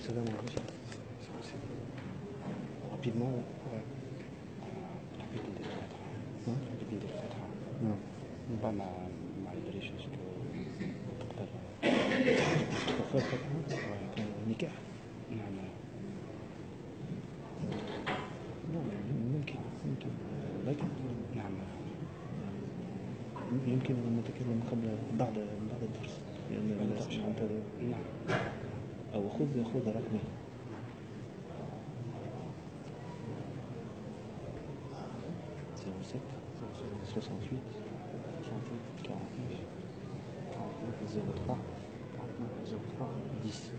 السلام عليكم. Rapidement, نحب ندير الفتحة. من بعد ما يدريش تقدر تكفر الفتحة نكاح. نعم ممكن لكن نعم يمكن أن نتكلم قبل بعد الدرس لأن الناس منتظر. نعم أو خذ رقمي. Sept 68 49 03 03 10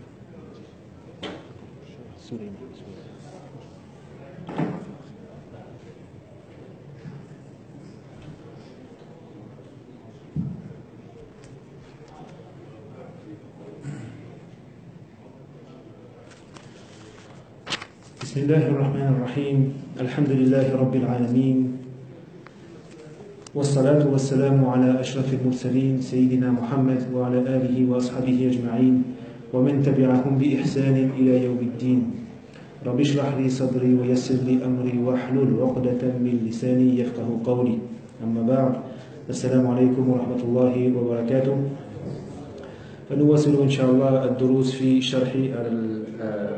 سليمان. بسم الله الرحمن الرحيم. الحمد لله رب العالمين، والصلاة والسلام على أشرف المرسلين سيدنا محمد وعلى آله وأصحابه أجمعين ومن تبعهم بإحسان إلى يوم الدين. رب اشرح لي صدري ويسر لي أمري واحلل عقدة من لساني يفقه قولي. أما بعد، السلام عليكم ورحمة الله وبركاته. فنواصل إن شاء الله الدروس في شرح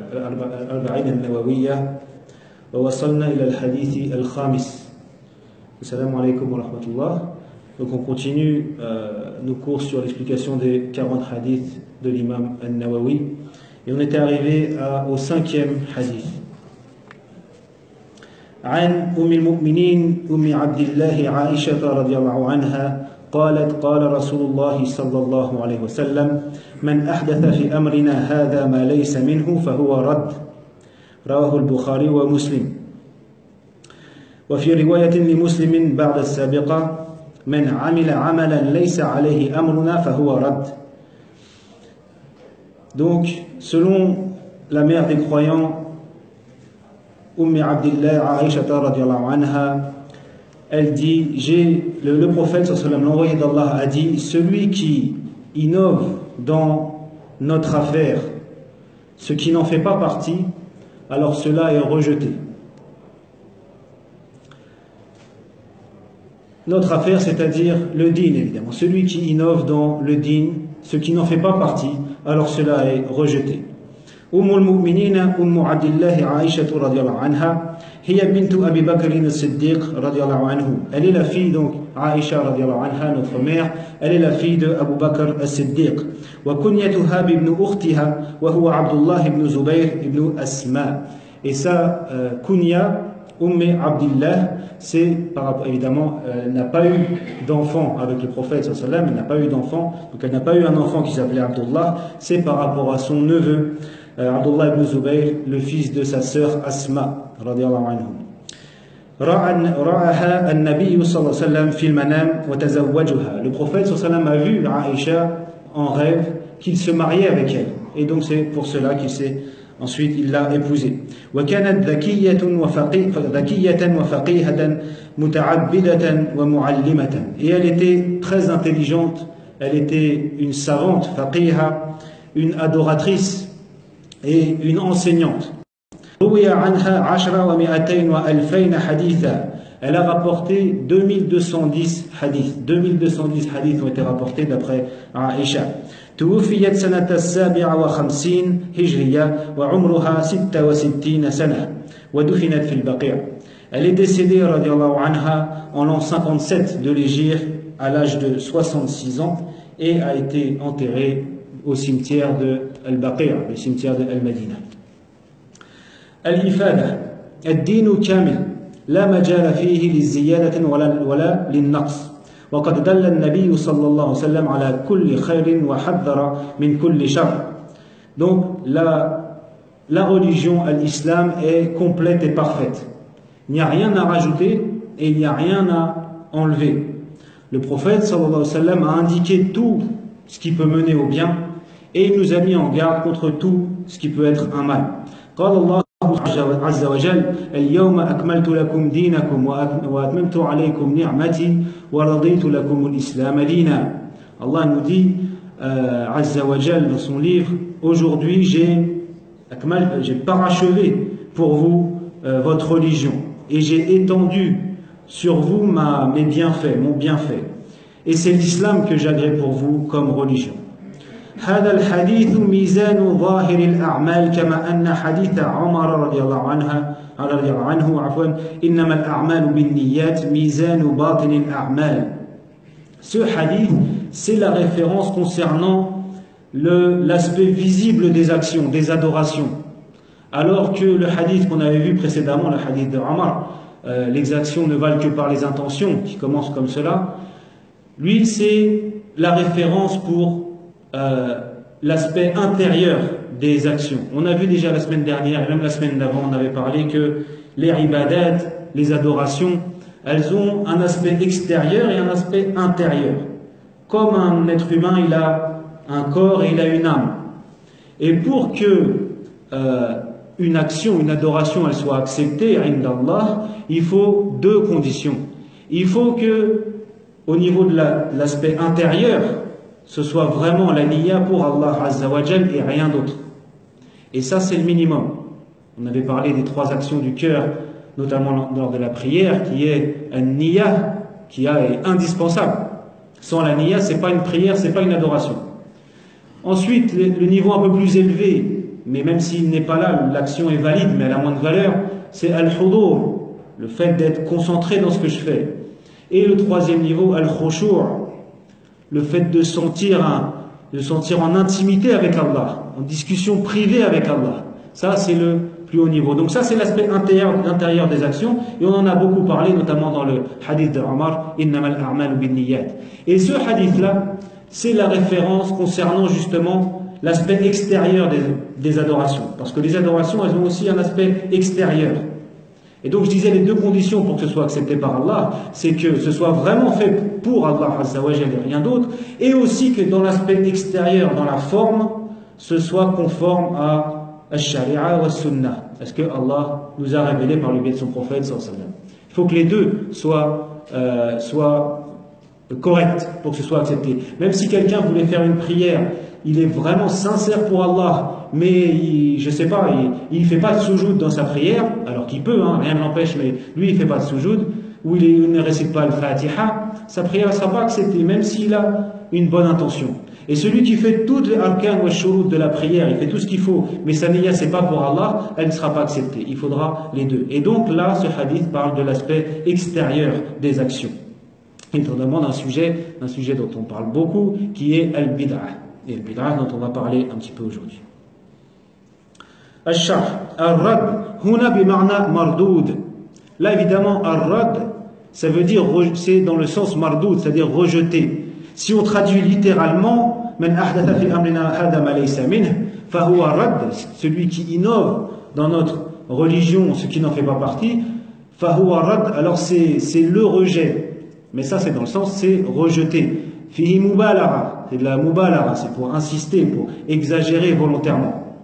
الأربعين النووية، ووصلنا إلى الحديث الخامس. Assalamu alaikum wa rahmatullah. Donc on continue nos cours sur l'explication des 40 hadiths de l'imam al-Nawawi. Et on était arrivé au 5e hadith. عن أم المؤمنين أم عبد الله عائشة رضي الله عنها قالت قال رسول الله صلى الله عليه وسلم من أحدث في أمرنا هذا ما ليس منه فهو رد. رواه البخاري ومسلم. وفي رواية لمسلم بعد السابقة من عمل عملا ليس عليه أمرنا فهو رد. Donc, selon la mère des croyants, Abdillah Aisha radiyallahu anha, elle dit, le prophète sallallahu alayhi wa sallam, l'envoyé d'Allah, a dit, celui qui innove dans notre affaire ce qui n'en fait pas partie, alors cela est rejeté. Notre affaire, c'est-à-dire le din, évidemment. Celui qui innove dans le din, ce qui n'en fait pas partie, alors cela est rejeté. al-Mu'minina Abdillah Aisha radiyallahu anha, hiya bintu Abi Bakr as-Siddiq radiyallahu anhu. Elle est la fille, donc, Aisha radiyallahu anha, notre mère, elle est la fille de Abu Bakr as-Siddiq. Wa kunyatuha bi ibn ukhtiha, wa huwa Abdullah ibn Zubayr ibn Asma. Et ça, kunya, Abdillah, c'est par rapport, évidemment, elle n'a pas eu d'enfant avec le prophète sallallahu alayhi wa sallam, elle n'a pas eu d'enfant, donc elle n'a pas eu un enfant qui s'appelait Abdullah, c'est par rapport à son neveu, Abdullah ibn Zubayr, le fils de sa sœur Asma, radiyallahu anhu. رآها النبي صلى الله عليه وسلم في المنام وتزوجها. Le prophète sallallahu alayhi wa sallam a vu Aïcha en rêve qu'il se mariait avec elle, et donc c'est pour cela qu'il s'est ensuite il l'a épousée. وكانت ذكية وفقيهة متعبدة ومعلمة. Et elle était très intelligente, elle était une savante, faqiha, une adoratrice et une enseignante. روي عنها 10 و200 و2000 حديثا. Elle a rapporté 2210 hadiths. 2210 hadiths ont été rapportés d'après Aïcha. توفيت سنة 57 هجرية وعمرها 66 سنة ودفنت في البقيع. Elle est décédée radiallahu anha en l'an 57 de l'Hégire à l'âge de 66 ans et a été enterrée au cimetière de Al-Baqi', le cimetière de Al-Madina. Al-Ifada, الدين كامل لا مجال فيه للزيادة ولا للنقص. وقد دل النبي صلى الله عليه وسلم على كل خير وحذر من كل شر. Donc la religion, l'islam, est complète et parfaite. Il n'y a rien à rajouter et il n'y a rien à enlever. Le prophète sallallahu alayhi wa sallam a indiqué tout ce qui peut mener au bien et il nous a mis en garde contre tout ce qui peut être un mal. قال الله عز وجل اليوم أكملت لكم دينكم وأتممت عليكم نعمتي ورضيت لكم الإسلام دينا. Allah nous dit Azza wa Jal dans son livre, aujourd'hui j'ai j'ai parachevé pour vous votre religion, et j'ai étendu sur vous mes bienfaits, mon bienfait. Et c'est l'islam que j'agrée pour vous comme religion. هذا الحديث ميزان ظاهر الأعمال كما أن حديث عمر رضي الله عنه إنما الأعمال بالنيات ميزان باطن الأعمال. Ce hadith, c'est la référence concernant l'aspect visible des actions, des adorations. Alors que le hadith qu'on avait vu précédemment, le hadith de Omar, les actions ne valent que par les intentions, qui commencent comme cela, lui c'est la référence pour l'aspect intérieur des actions. On a vu déjà la semaine dernière, et même la semaine d'avant, on avait parlé que les ibadat, les adorations, elles ont un aspect extérieur et un aspect intérieur. Comme un être humain, il a un corps et il a une âme. Et pour que une action, une adoration, elle soit acceptée, indallah, il faut deux conditions. Il faut que, au niveau de l'aspect intérieur, ce soit vraiment la niya pour Allah Azza wa Jal et rien d'autre. Et ça, c'est le minimum. On avait parlé des trois actions du cœur, notamment lors de la prière, qui est un niya, qui est indispensable. Sans la niya, c'est pas une prière, c'est pas une adoration. Ensuite, le niveau un peu plus élevé, mais même s'il n'est pas là, l'action est valide, mais elle a moins de valeur, c'est al-hudur, le fait d'être concentré dans ce que je fais. Et le troisième niveau, al-khushu', le fait de sentir en intimité avec Allah, en discussion privée avec Allah. Ça, c'est le plus haut niveau. Donc ça, c'est l'aspect intérieur des actions, et on en a beaucoup parlé, notamment dans le hadith de Omar, innamal a'malu binniyat. Et ce hadith-là, c'est la référence concernant justement l'aspect extérieur des adorations. Parce que les adorations, elles ont aussi un aspect extérieur. Et donc je disais, les deux conditions pour que ce soit accepté par Allah, c'est que ce soit vraiment fait pour Allah Azza wa Jalla et rien d'autre, et aussi que dans l'aspect extérieur, dans la forme, ce soit conforme à al-Shari'a wa al-Sunnah, parce que Allah nous a révélé par le biais de son prophète sallallahu alayhi wa sallam. Il faut que les deux soient corrects pour que ce soit accepté. Même si quelqu'un voulait faire une prière, il est vraiment sincère pour Allah, mais je sais pas, il fait pas de soujoud dans sa prière, alors qu'il peut, rien ne l'empêche, mais lui il fait pas de soujoud, ou il ne récite pas le Fatiha, sa prière ne sera pas acceptée, même s'il a une bonne intention. Et celui qui fait toutes les arkan wa shurut de la prière, il fait tout ce qu'il faut, mais sa niya c'est pas pour Allah, elle ne sera pas acceptée. Il faudra les deux. Et donc là, ce hadith parle de l'aspect extérieur des actions. Et on demande un sujet dont on parle beaucoup, qui est al-bid'ah. Et le bid'ah dont on va parler un petit peu aujourd'hui. Al-sharh, al-rad, huna bima'na mardoud. Là évidemment, al-rad, ça veut dire, c'est dans le sens mardoud, c'est-à-dire rejeté. Si on traduit littéralement, man ahdatha fi amrina hadha ma laysa minh, fa huwa rad, celui qui innove dans notre religion ce qui n'en fait pas partie, fa huwa rad, alors c'est le rejet. Mais ça c'est dans le sens, c'est rejeté. Fihi mubalara, c'est de la mubalara, c'est pour insister, pour exagérer volontairement.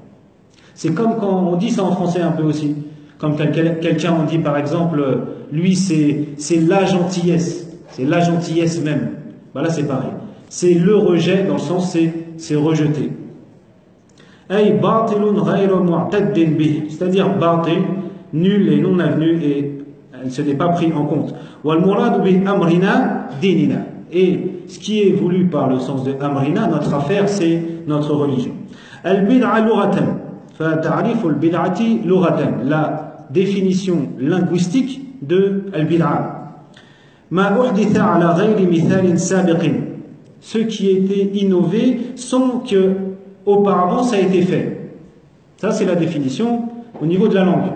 C'est comme quand on dit ça en français un peu aussi. Comme quelqu'un on dit par exemple, lui c'est la gentillesse, c'est la gentillesse même. Ben là c'est pareil. C'est le rejet dans le sens c'est rejeté. Ay batilun ghayru mu'taddin bih, c'est-à-dire batil, nul et non avenu et ce n'est pas pris en compte. Wal muradu bi amrina dinina. Et ce qui est voulu par le sens de amrina, notre affaire, c'est notre religion. Al-bid'a lughatan. Fa ta'rif al-bid'ati lughatan. La définition linguistique de al-bid'a. Ma uhditha ala ghayri mithalin sabiqin. Ce qui a été innové sans que auparavant ça a été fait. Ça c'est la définition au niveau de la langue.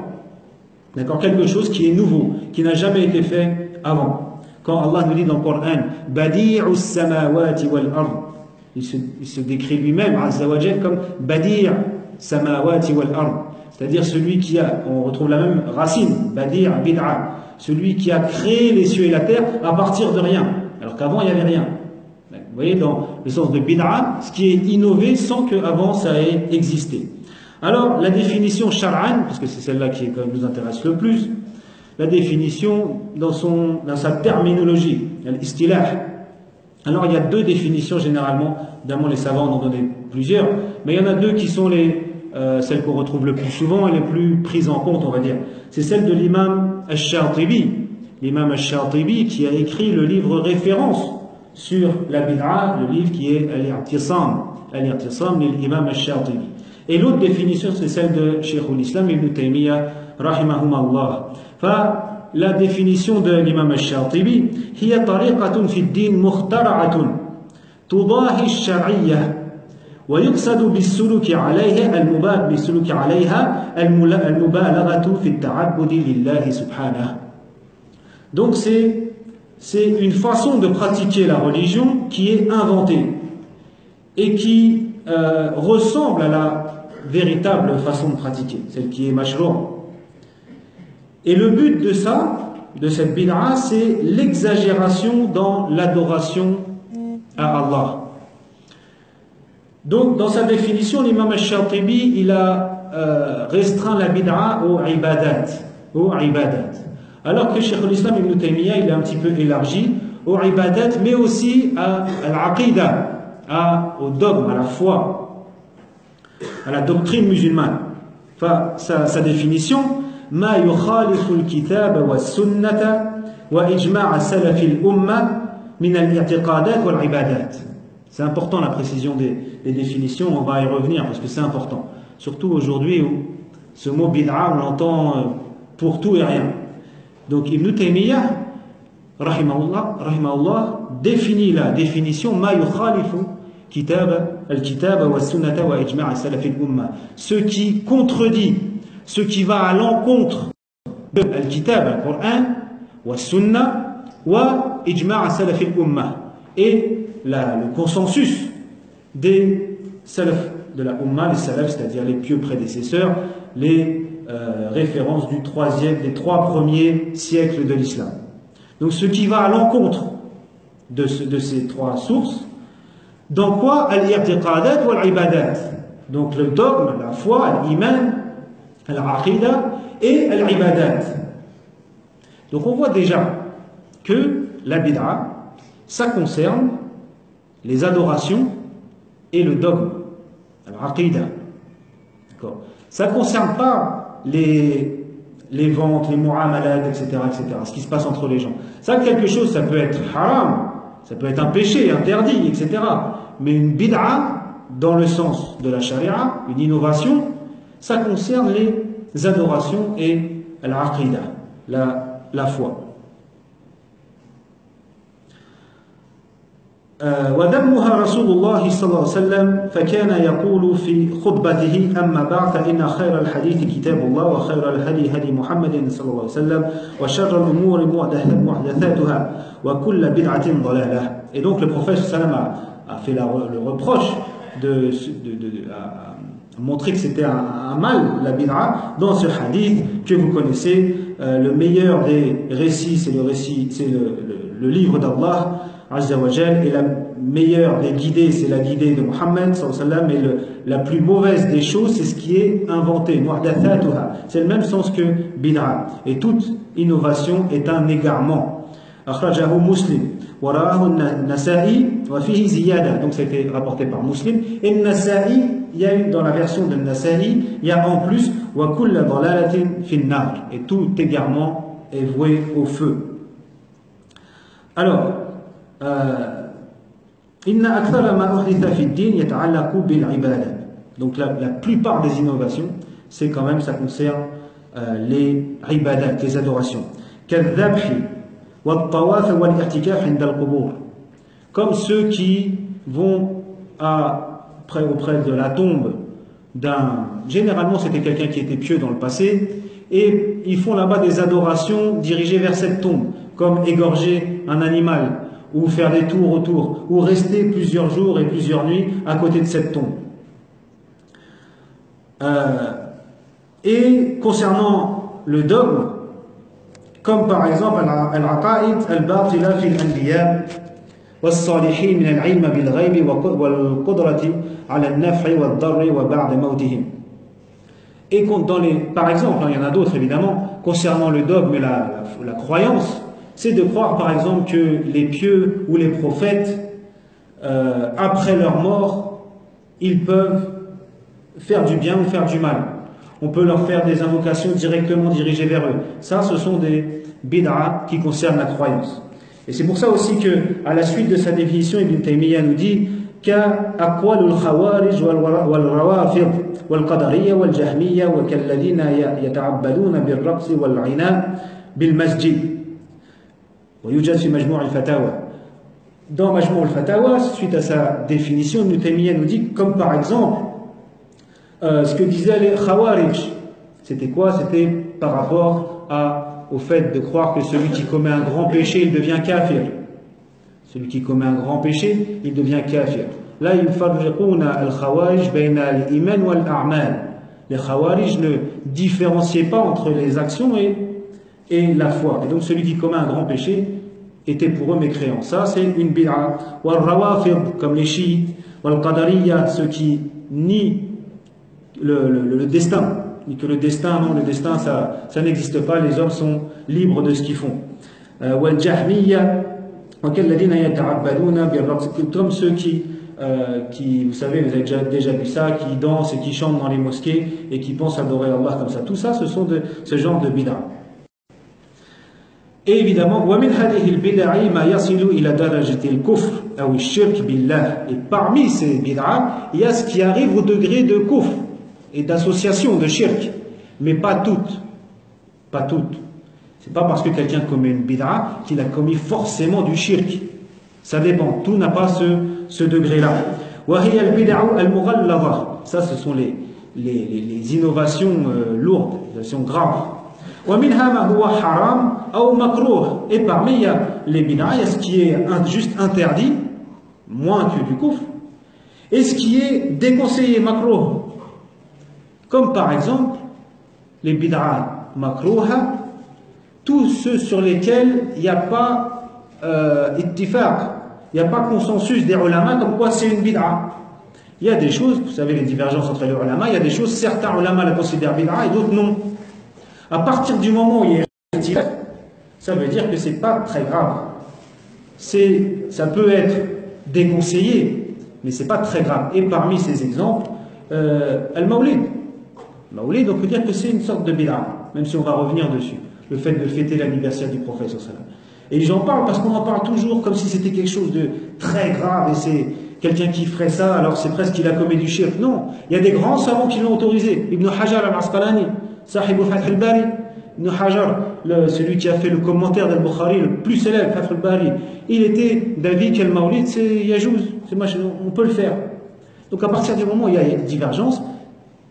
D'accord, quelque chose qui est nouveau, qui n'a jamais été fait avant. Quand Allah nous dit dans le Coran, Badi'us samawati wal ard, il se décrit lui-même, Azza wa Jal, comme Badi' samawati wal ard, c'est-à-dire celui qui a, on retrouve la même racine, Badi' bid'a, celui qui a créé les cieux et la terre à partir de rien, alors qu'avant il n'y avait rien. Vous voyez, dans le sens de bid'a, ce qui est innové sans qu'avant ça ait existé. Alors, la définition shar'an, parce que c'est celle-là qui nous intéresse le plus, la définition dans sa terminologie, l'istilah. Alors, il y a deux définitions généralement, évidemment les savants en ont donné plusieurs, mais il y en a deux qui sont les celle qu'on retrouve le plus souvent et les plus prises en compte, on va dire. C'est celle de l'imam Ash-Shatibi. L'imam Ash-Shatibi qui a écrit le livre référence sur la bid'a, le livre qui est Al-I'tisam de l'imam Ash-Shatibi. Et l'autre définition, c'est celle de Cheikh al-Islam Ibn Taymiyyah, rahimahumallah. La définition de l'imam Ash-Shatibi, هي طريقة في الدين مخترعة تضاهي الشرعية ويقصد بالسلوك عليها المبالغة في التعبد لله سبحانه. Donc c'est une façon de pratiquer la religion qui est inventée et qui ressemble à la véritable façon de pratiquer, celle qui est mashrour. Et le but de ça, de cette bid'a, c'est l'exagération dans l'adoration à Allah. Donc, dans sa définition, l'imam Ash-Shatibi, il a restreint la bid'a aux ibadat. Alors que Cheikh al-Islam Ibn Taymiyyah, il a un petit peu élargi aux ibadat, mais aussi à l'aqidah, au dogme, à la foi, à la doctrine musulmane. Enfin, sa définition, ما يخالف الكتاب والسنة وإجماع سلف الأمة من الاعتقادات والعبادات. C'est important la précision des définitions, on va y revenir parce que c'est important. Surtout aujourd'hui où ce mot bid'a, on l'entend pour tout et rien. Donc Ibn Taymiyyah, rahimahullah, définit la définition ما يخالف الكتاب والسنة وإجماع سلف الأمة. Ce qui contredit, ce qui va à l'encontre de Al-Kitab, Al-Qur'an, wa Sunnah, wa Ijma' Salaf al-Ummah, et le consensus des Salaf de la Ummah, les Salaf, c'est-à-dire les pieux prédécesseurs, les références des 3 premiers siècles de l'islam. Donc ce qui va à l'encontre de ces 3 sources, dans quoi Al-I'tiqadat wa Al-Ibadat, donc le dogme, la foi, l'iman, al-aqidah et al-ibadat. Donc on voit déjà que la bid'a, ça concerne les adorations et le dogme, al-aqidah. D'accord. Ça ne concerne pas les ventes, les mu'amalat, etc., ce qui se passe entre les gens. Ça, quelque chose, ça peut être haram, ça peut être un péché, interdit, etc. Mais une bid'a, dans le sens de la charia, une innovation, ça concerne les adorations et l'aqidah, la foi. وذمها رسول الله صلى الله عليه وسلم فكان يقول في خطبته أما بعد فإن خير الحديث كتاب الله وخير الهدي هدي محمد صلى الله عليه وسلم وشر الأمور محدثاتها وكل بدعة ضلالة. Et donc le prophète sallam a fait le reproche a montré que c'était un mal, la bid'a, dans ce hadith que vous connaissez. Le meilleur des récits, c'est le livre d'Allah Azza wa Jal, et la meilleure des guidées, c'est la guidée de Muhammad sallallahu alayhi wa sallam, et la plus mauvaise des choses, c'est ce qui est inventé, muhdathatuha. C'est le même sens que bid'a, et toute innovation est un égarement. Akhrajahu Muslim wa rawahu an-Nasa'i wa fihi ziyada, donc ça a été rapporté par Muslim, et Nasa'i, il y a dans la version de Nasa'i, il y a en plus wa kulla dalalatin fin nar, et tout égarement est voué au feu. Alors, inna akthara ma uhditha fi ad-din yata'allaqu bil ibadah. Donc la plupart des innovations, c'est quand même, ça concerne les ibadat, les adorations. Kadhabhi wa tawaf wa al-i'tikaf 'inda al-qubur. Comme ceux qui vont auprès de la tombe généralement c'était quelqu'un qui était pieux dans le passé, et ils font là-bas des adorations dirigées vers cette tombe, comme égorger un animal, ou faire des tours autour, ou rester plusieurs jours et plusieurs nuits à côté de cette tombe. Et concernant le dogme, comme par exemple al-aqaid al-batila fi al-anbiya was-salihin min al-ilm bil-ghayb wal-qudrati ala al-naf'i wad-darri wa ba'da mawtihim. Et par exemple, il y en a d'autres évidemment, concernant le dogme et la croyance, c'est de croire par exemple que les pieux ou les prophètes, après leur mort, ils peuvent faire du bien ou faire du mal. On peut leur faire des invocations directement dirigées vers eux. Ça, ce sont des bid'a qui concernent la croyance. Et c'est pour ça aussi que, à la suite de sa définition, Ibn Taymiyyah nous dit كأقوال الخوارج والروافض والقدرية والجهمية وكالذين يتعبدون بالرقص والعناء بالمسجد ويوجد في مجموع الفتاوى. Dans Majmou' al-Fatawa, suite à sa définition, Ibn Taymiyyah nous dit, comme par exemple, ce que disaient les Khawarij. C'était quoi? C'était par rapport au fait de croire que celui qui commet un grand péché, il devient kafir. Celui qui commet un grand péché, il devient kafir. Là, yufarriquna al-Khawarij bayna al-iman wal-a'mal. Les Khawarij ne différenciaient pas entre les actions et la foi. Et donc celui qui commet un grand péché était pour eux mécréant. Ça, c'est une bid'a. Wal-rawafid, comme les chiites, wal-qadariyya, ceux qui nient le destin. Et que le destin, non, le destin, ça n'existe pas. Les hommes sont libres de ce qu'ils font. Wal-jahmiyya, comme ceux qui, vous savez, vous avez déjà vu ça, qui dansent et qui chantent dans les mosquées et qui pensent adorer Allah comme ça. Tout ça, ce sont ce genre de bid'a. Et évidemment, et parmi ces bid'a, il y a ce qui arrive au degré de kufr et d'association, de shirk, mais pas toutes. Pas toutes. C'est pas parce que quelqu'un commet une bid'a qu'il a commis forcément du shirk. Ça dépend. Tout n'a pas ce degré-là. Ça, ce sont les innovations lourdes, les innovations graves. Et parmi il y a les bid'a, il y a ce qui est juste interdit, moins que du kufr, et ce qui est déconseillé, makruh. Comme par exemple les bid'a makruha, tous ceux sur lesquels il n'y a pas ittifaq, il n'y a pas consensus des ulama comme quoi c'est une bid'a. Il y a des choses, vous savez les divergences entre les ulama, il y a des choses, certains ulama la considèrent bid'a et d'autres non. À partir du moment où il y a ittifaq, ça veut dire que c'est pas très grave. Ça peut être déconseillé, mais c'est pas très grave. Et parmi ces exemples, al-Mawlid. Mawlid, on peut dire que c'est une sorte de bid'a, même si on va revenir dessus. Le fait de fêter l'anniversaire du prophète sallallahu alayhi wa sallam. Et j'en parle parce qu'on en parle toujours comme si c'était quelque chose de très grave et c'est quelqu'un qui ferait ça, alors c'est presque qu'il a commis du shirk. Non, il y a des grands savants qui l'ont autorisé. Ibn Hajar al-Asqalani, Sahib al-Fath al-Bari, Ibn Hajar, celui qui a fait le commentaire d'Al-Bukhari, le plus célèbre, Fath al-Bari, il était d'avis qu'Al Mawlid, c'est Yajouz, on peut le faire. Donc à partir du moment où il y a une divergence,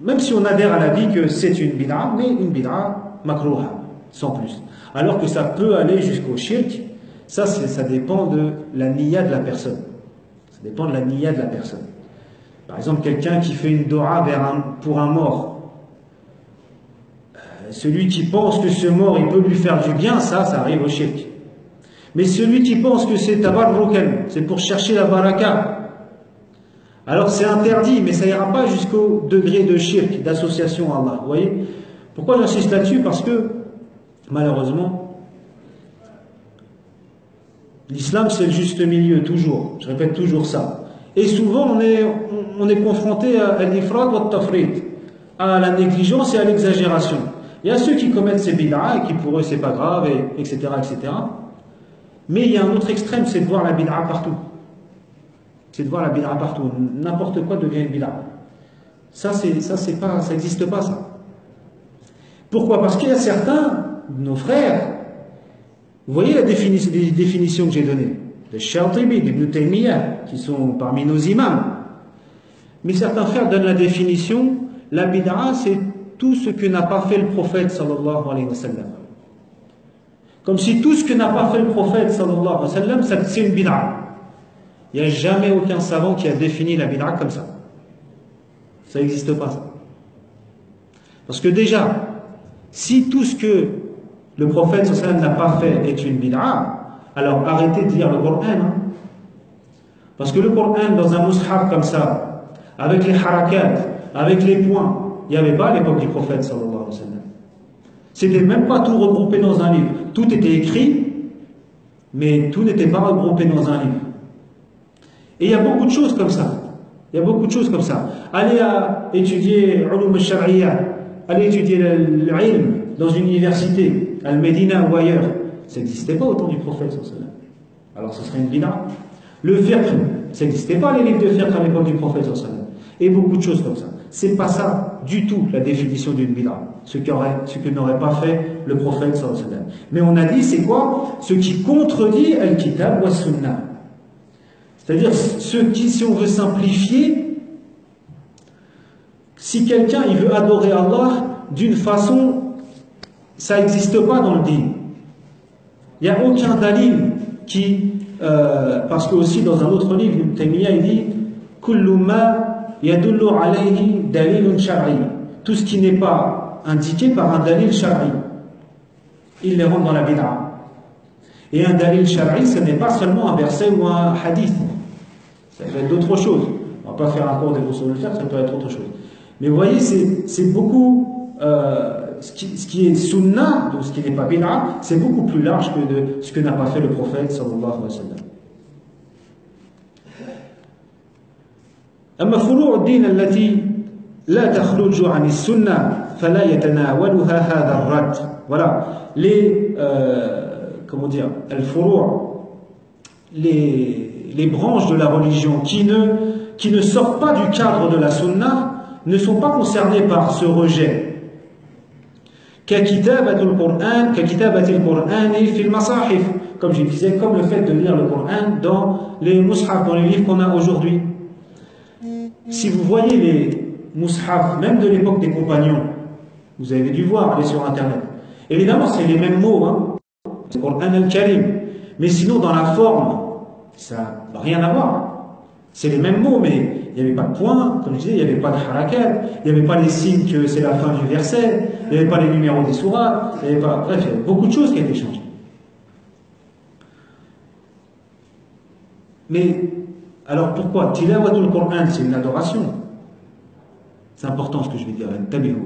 même si on adhère à l'avis que c'est une bid'a, mais une bid'a makruha, sans plus. Alors que ça peut aller jusqu'au shirk, ça dépend de la niyya de la personne. Ça dépend de la niyya de la personne. Par exemple, quelqu'un qui fait une dua pour un mort. Celui qui pense que ce mort, il peut lui faire du bien, ça arrive au shirk. Mais celui qui pense que c'est tabarrukan, c'est pour chercher la baraka, alors c'est interdit, mais ça ira pas jusqu'au degré de shirk, d'association à Allah. Vous voyez? Pourquoi j'insiste là-dessus? Parce que, malheureusement, l'islam c'est le juste milieu, toujours. Je répète toujours ça. Et souvent on est confronté à l'ifrat wa tafrit, à la négligence et à l'exagération. Il y a ceux qui commettent ces bid'a et qui pour eux c'est pas grave, etc., etc. Mais il y a un autre extrême, c'est de voir la bid'a partout. C'est de voir la bid'a partout. N'importe quoi devient une bid'a. Ça n'existe pas, ça. Pourquoi? Parce qu'il y a certains de nos frères, vous voyez les définitions que j'ai données, de Shatibi, d'Ibn Taymiyyah, qui sont parmi nos imams. Mais certains frères donnent la définition, la bid'a, c'est tout ce que n'a pas fait le prophète, sallallahu alayhi wa sallam. Comme si tout ce que n'a pas fait le prophète, sallallahu alayhi wa sallam, c'est une bid'a. Il n'y a jamais aucun savant qui a défini la bid'a comme ça. Ça n'existe pas, ça. Parce que déjà, si tout ce que le prophète sallallahu alayhi wa sallam n'a pas fait est une bid'a, alors arrêtez de lire le Coran. Hein. Parce que le Coran, dans un mushaf comme ça, avec les harakat, avec les points, il n'y avait pas à l'époque du prophète sallallahu alayhi wa sallam. C'était même pas tout regroupé dans un livre. Tout était écrit, mais tout n'était pas regroupé dans un livre. Et il y a beaucoup de choses comme ça. Il y a beaucoup de choses comme ça. Aller à étudier Ulum al-Shar'iyya, aller étudier l'ilm dans une université, à Médina ou ailleurs, ça n'existait pas au temps du prophète sallallahu alayhi wa sallam. Alors ce serait une bid'a. Le fiqh, ça n'existait pas les livres de fiqh à l'époque du prophète sallallahu alayhi wa sallam. Et beaucoup de choses comme ça. C'est pas ça du tout la définition d'une bid'a. Ce que n'aurait pas fait le prophète sallallahu alayhi wa sallam. Mais on a dit c'est quoi? Ce qui contredit al-kitab wa sunnah. C'est-à-dire ce qui, si on veut simplifier, si quelqu'un il veut adorer Allah d'une façon, ça n'existe pas dans le din. Il n'y a aucun dalil qui, parce que aussi dans un autre livre, Ibn Taymiyyah il dit kullu ma yadullu alayhi dalilun shar'i, tout ce qui n'est pas indiqué par un dalil shar'i, il les rentre dans la bid'a. Et un dalil shar'i, ce n'est pas seulement un verset ou un hadith, ça peut être d'autres choses. On ne va pas faire un cours des usul al-fiqh, ça peut être autre chose. Mais vous voyez, c'est beaucoup ce qui est sunnah, donc ce qui n'est pas bid'a, c'est beaucoup plus large que de ce que n'a pas fait le prophète sallallahu alayhi wa sallam. أما فروع الدين التي لا تخرج عن السنة فلا يتناولها هذا الرد. Voilà les comment dire, les branches de la religion qui ne sortent pas du cadre de la sunna ne sont pas concernées par ce rejet. ككتابة القرآن ككتابة القرآن في المصاحف, comme je disais, comme le fait de lire le Coran dans les mushaf, dans les livres qu'on a aujourd'hui. Si vous voyez les mushaf, même de l'époque des compagnons, vous avez dû voir, aller sur internet. Évidemment, c'est les mêmes mots, hein. C'est le Coran al-Karim. Mais sinon, dans la forme, ça n'a rien à voir. C'est les mêmes mots, mais il n'y avait pas de points, comme je disais, il n'y avait pas de harakat, il n'y avait pas les signes que c'est la fin du verset, il n'y avait pas les numéros des sourates, il n'y avait pas... Bref, il y avait beaucoup de choses qui ont été changées. Mais, alors pourquoi Tilawatul Qur'an, c'est une adoration. C'est important ce que je vais dire. Tabihu.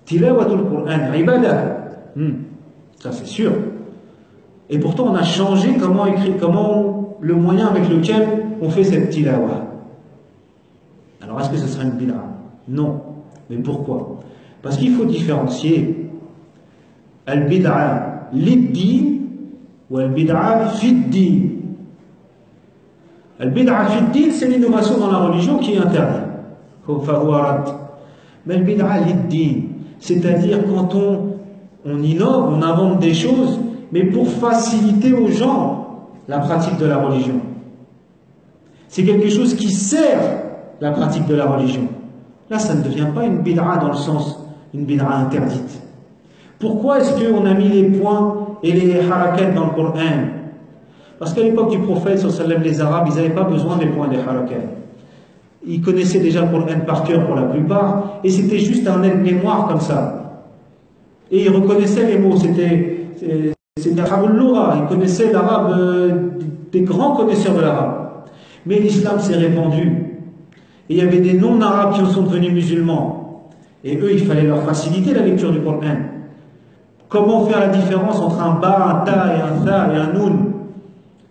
Tilawatul Qur'an, ibadah. Ça c'est sûr. Et pourtant on a changé comment le moyen avec lequel on fait cette tilawa. Alors est-ce que ce sera une bid'a? Non. Mais pourquoi? Parce qu'il faut différencier al-bid'a lid-din ou al-bid'a fid-din. Al-bid'a fid-din, c'est l'innovation dans la religion qui est interdite. Mais al-bid'a lid-din, c'est-à-dire quand on innove, on invente des choses, mais pour faciliter aux gens la pratique de la religion. C'est quelque chose qui sert la pratique de la religion. Là, ça ne devient pas une bid'a dans le sens, une bid'a interdite. Pourquoi est-ce qu'on a mis les points et les harakat dans le Coran? Parce qu'à l'époque du prophète, sallallahu alayhi wa sallam, les Arabes, ils n'avaient pas besoin des points et des harakat. Ils connaissaient déjà le Coran par cœur pour la plupart, et c'était juste un aide-mémoire comme ça. Et ils reconnaissaient les mots, c'était Arabul Loura, ils connaissaient l'arabe, des grands connaisseurs de l'arabe. Mais l'islam s'est répandu. Et il y avait des non-arabes qui sont devenus musulmans. Et eux, il fallait leur faciliter la lecture du Coran. Comment faire la différence entre un ba, un ta et un tha et un nun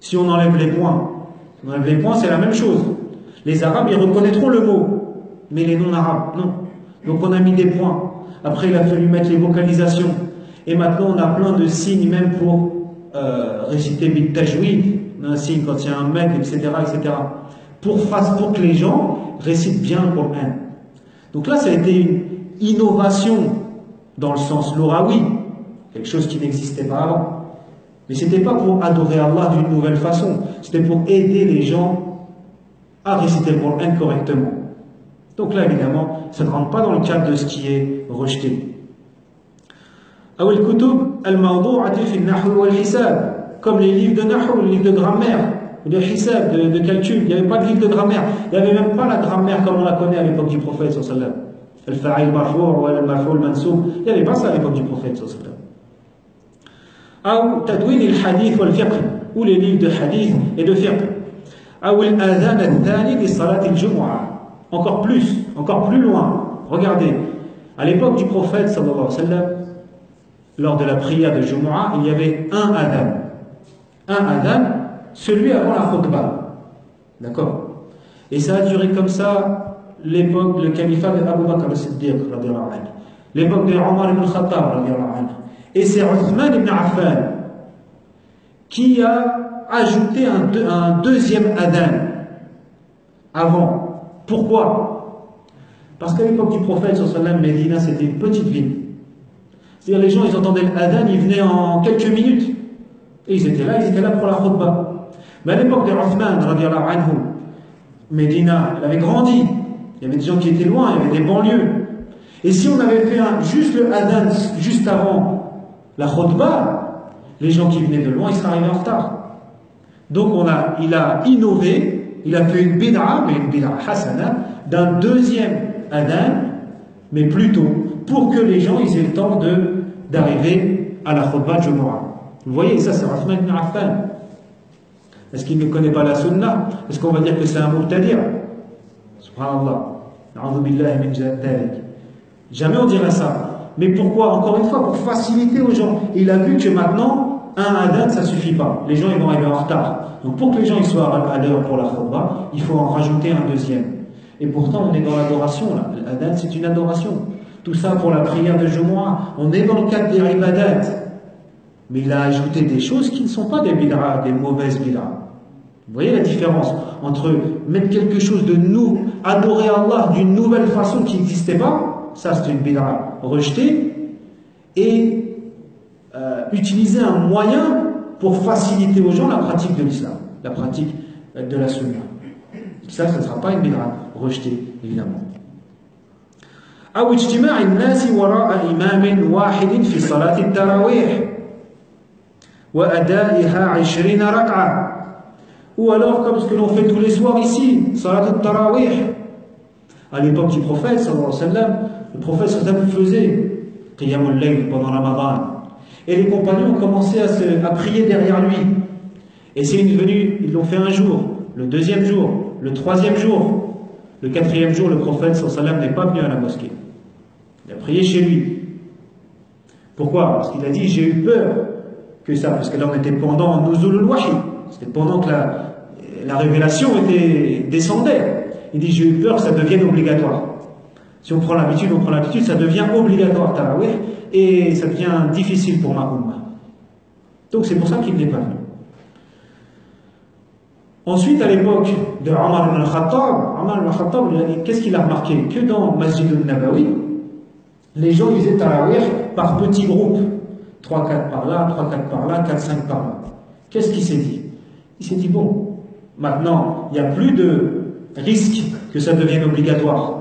si on enlève les points? Si on enlève les points, c'est la même chose. Les arabes, ils reconnaîtront le mot, mais les non-arabes, non. Donc on a mis des points. Après, il a fallu mettre les vocalisations. Et maintenant, on a plein de signes, même pour réciter bit tajwid. On a un signe quand il y a un med, etc., etc. Pour que les gens récitent bien le Coran. Donc là, ça a été une innovation dans le sens loraoui, quelque chose qui n'existait pas avant. Mais ce n'était pas pour adorer Allah d'une nouvelle façon, c'était pour aider les gens à réciter le Coran correctement. Donc là, évidemment, ça ne rentre pas dans le cadre de ce qui est rejeté. Comme les livres de Nahou, les livres de grammaire, de hisab, de calcul. Il n'y avait pas de livre de grammaire. Il n'y avait même pas la grammaire comme on la connaît à l'époque du prophète sallallahu alayhi wa sallam. Al-fa'il marfou' ou al-marfou' al-mansoub. Il n'y avait pas ça à l'époque du prophète sallallahu alayhi wa sallam. Ou tadwin al-hadith ou al-fiqh, ou les livres de hadith et de fiqh. Ou al-adhan al-thani li salat al-jumu'ah. Encore plus loin. Regardez, à l'époque du prophète sallallahu alayhi wa sallam, lors de la prière de Jumu'ah, il y avait un adhan. Un adhan, celui avant la khutbah. D'accord? Et ça a duré comme ça l'époque, le califat d'Abu Bakr al-Siddiq, l'époque de Omar ibn Khattab, et c'est Uthman ibn Affan qui a ajouté un deuxième adhan avant. Pourquoi? Parce qu'à l'époque du prophète, Médina, c'était une petite ville. C'est-à-dire les gens, ils entendaient l'adhan, ils venaient en quelques minutes. Et ils étaient là pour la khutbah. Mais à l'époque de Uthman, anhu, Médina, elle avait grandi. Il y avait des gens qui étaient loin, il y avait des banlieues. Et si on avait fait juste le adhan, juste avant la khutbah, les gens qui venaient de loin, ils seraient arrivés en retard. Donc il a innové, il a fait une bid'a, mais une bid'a hasana, d'un deuxième adhan, mais plutôt pour que les gens ils aient le temps d'arriver à la khutbah de Jumu'ah. Vous voyez, ça c'est Uthman ibn Affan. Est-ce qu'il ne connaît pas la sunna? Est-ce qu'on va dire que c'est un mu'tadir? Subhanallah. A'udhu billahi min dhalik. Jamais on dirait ça. Mais pourquoi? Encore une fois, pour faciliter aux gens. Il a vu que maintenant, un adhan, ça suffit pas. Les gens ils vont arriver en retard. Donc pour que les gens ils soient à l'heure pour la khutbah, il faut en rajouter un deuxième. Et pourtant, on est dans l'adoration là. L'adhan, c'est une adoration. Tout ça pour la prière de Jumu'ah. On est dans le cadre des ibadat. Mais il a ajouté des choses qui ne sont pas des bid'a, des mauvaises bid'a. Vous voyez la différence entre mettre quelque chose de nous, adorer Allah d'une nouvelle façon qui n'existait pas, ça c'est une bid'a rejetée, et utiliser un moyen pour faciliter aux gens la pratique de l'islam, la pratique de la sunna. Ça ne sera pas une bid'a rejetée, évidemment. أو اجتماع الناس وراء إمام واحد في صلاة التراويح وأدائها 20 ركعة. Ou alors, comme ce que l'on fait tous les soirs ici, Salat al-Tarawih. À l'époque du prophète, sallallahu alayhi wa sallam, le prophète sallallahu alayhi wa sallam faisait Qiyam al-Layl pendant Ramadan. Et les compagnons ont commencé à prier derrière lui. Et c'est venu, ils l'ont fait un jour, le deuxième jour, le troisième jour. Le quatrième jour, le prophète sallallahu alayhi wa sallam n'est pas venu à la mosquée. Il a prié chez lui. Pourquoi? Parce qu'il a dit, j'ai eu peur que ça, parce que là on était pendant Nuzul al-Wahi. C'était pendant que la révélation descendait. Il dit, j'ai eu peur que ça devienne obligatoire. Si on prend l'habitude, ça devient obligatoire, Tarawih, et ça devient difficile pour ma Ummah. Donc c'est pour ça qu'il n'est pas venu. Ensuite, à l'époque de Omar ibn Khattab, qu'est-ce qu'il a remarqué? Que dans Masjid al-Nabawi, les gens faisaient Tarawih par petits groupes. 3-4 par là, 3-4 par là, 4-5 par là. Qu'est-ce qu'il s'est dit? Il s'est dit, bon, maintenant, il n'y a plus de risque que ça devienne obligatoire.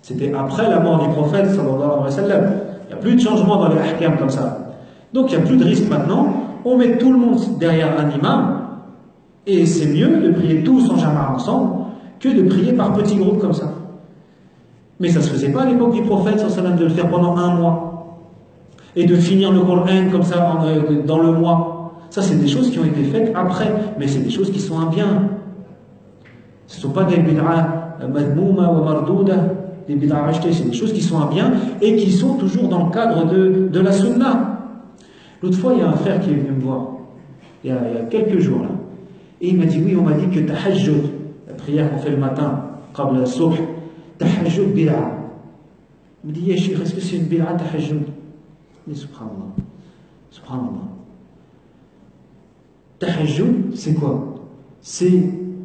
C'était après la mort du prophète, sallallahu alayhi wa sallam. Il n'y a plus de changement dans les ahkam comme ça. Donc, il n'y a plus de risque maintenant. On met tout le monde derrière un imam, et c'est mieux de prier tous en jama'a ensemble que de prier par petits groupes comme ça. Mais ça ne se faisait pas à l'époque du prophète, sallallahu alayhi wa sallam, de le faire pendant un mois. Et de finir le Coran comme ça dans le mois. Ça, c'est des choses qui ont été faites après, mais c'est des choses qui sont un bien. Ce ne sont pas des bid'a madmouma ou mardouda, des bid'a achetées, c'est des choses qui sont un bien et qui sont toujours dans le cadre de la sunna. L'autre fois, il y a un frère qui est venu me voir, il y a quelques jours là, et il m'a dit, oui, on m'a dit que tahajjud, la prière qu'on fait le matin, qabla al-subh, tahajjud bid'a. Il me dit, ya cheikh, est-ce que c'est une bid'a tahajjud? Mais subhanallah, subhanallah. Tahajjud, c'est quoi?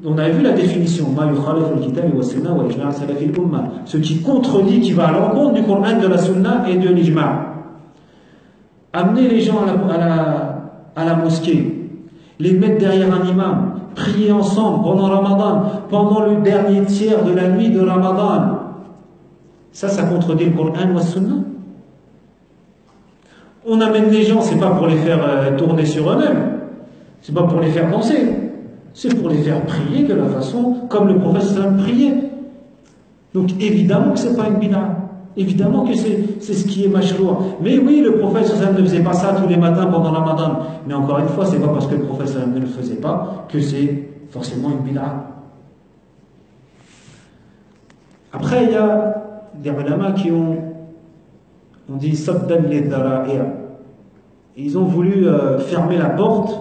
On a vu la définition, ce qui contredit, qui va à l'encontre du Coran, de la Sunna et de l'Ijma'. Amener les gens à la mosquée, les mettre derrière un imam, prier ensemble pendant Ramadan, pendant le dernier tiers de la nuit de Ramadan. Ça contredit le Coran ou la Sunna. On amène les gens, c'est pas pour les faire tourner sur eux-mêmes. C'est pas pour les faire danser, c'est pour les faire prier de la façon comme le prophète sallam priait. Donc évidemment que c'est pas une bid'a, évidemment que c'est ce qui est mashroua. Mais oui, le prophète sallam ne faisait pas ça tous les matins pendant la Ramadan. Mais encore une fois, c'est pas parce que le prophète sallam ne le faisait pas que c'est forcément une bid'a. Après, il y a des ulama qui on dit sabdan lidhara'i'. Ils ont voulu fermer la porte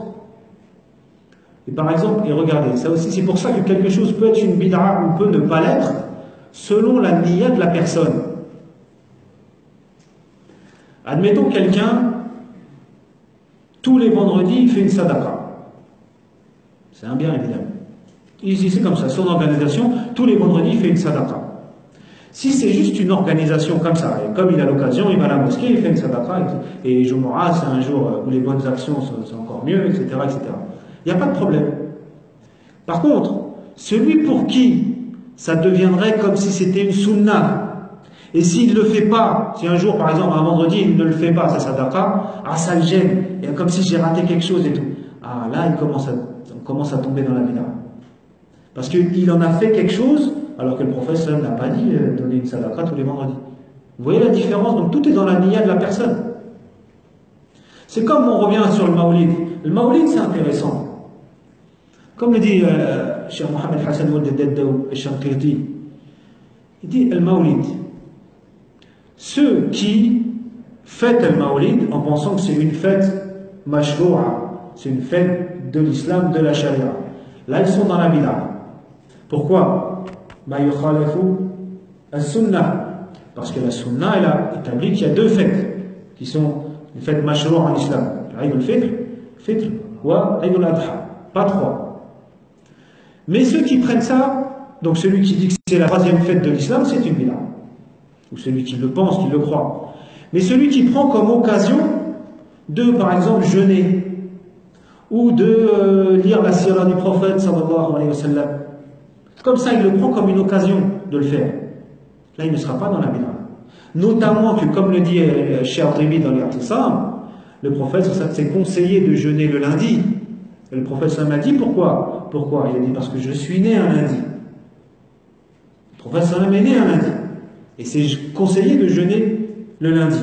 Et par exemple, et regardez, ça aussi c'est pour ça que quelque chose peut être une bid'a ou peut ne pas l'être, selon la niya de la personne. Admettons quelqu'un, tous les vendredis, il fait une sadaqa. C'est un bien évidemment. Ici c'est comme ça, son organisation, tous les vendredis, il fait une sadaqa. Si c'est juste une organisation comme ça, et comme il a l'occasion, il va à la mosquée, il fait une sadaqa, et Jumu'ah, c'est un jour où les bonnes actions sont encore mieux, etc., etc. Il n'y a pas de problème. Par contre, celui pour qui ça deviendrait comme si c'était une sunnah, et s'il ne le fait pas, si un jour, par exemple, un vendredi, il ne le fait pas, sa sadaqa, ah, ça le gêne, et comme si j'ai raté quelque chose et tout. Ah, là, on commence à tomber dans la bid'a. Parce qu'il en a fait quelque chose, alors que le prophète n'a pas dit donner une sadaqa tous les vendredis. Vous voyez la différence? Donc tout est dans la niya de la personne. C'est comme on revient sur le maoulid. Le maoulid, c'est intéressant. Comme le dit Cheikh Mohamed Hassan Ould Deddaou al-Shanqiti, il dit le maoulid. Ceux qui fêtent le maoulid en pensant que c'est une fête mashroua, c'est une fête de l'islam, de la charia. Là, ils sont dans la bid'a. Pourquoi? Parce que la sunna, elle a établi qu'il y a deux fêtes qui sont les fêtes mashroua en islam. L'Aïd al-Fitr ou l'Aïd al-Adha. Pas trois. Mais ceux qui prennent ça, donc celui qui dit que c'est la troisième fête de l'islam, c'est une bid'a. Ou celui qui le pense, qui le croit. Mais celui qui prend comme occasion de, par exemple, jeûner, ou de lire la sira du prophète, sallallahu alayhi wa sallam, comme ça, il le prend comme une occasion de le faire. Là, il ne sera pas dans la bid'a. Notamment que, comme le dit Cheikh Ribi dans l'I'tisam, le prophète s'est conseillé de jeûner le lundi. Et le prophète m'a dit pourquoi? Pourquoi? Il a dit parce que je suis né un lundi. Le prophète est né un lundi. Et c'est conseillé de jeûner le lundi.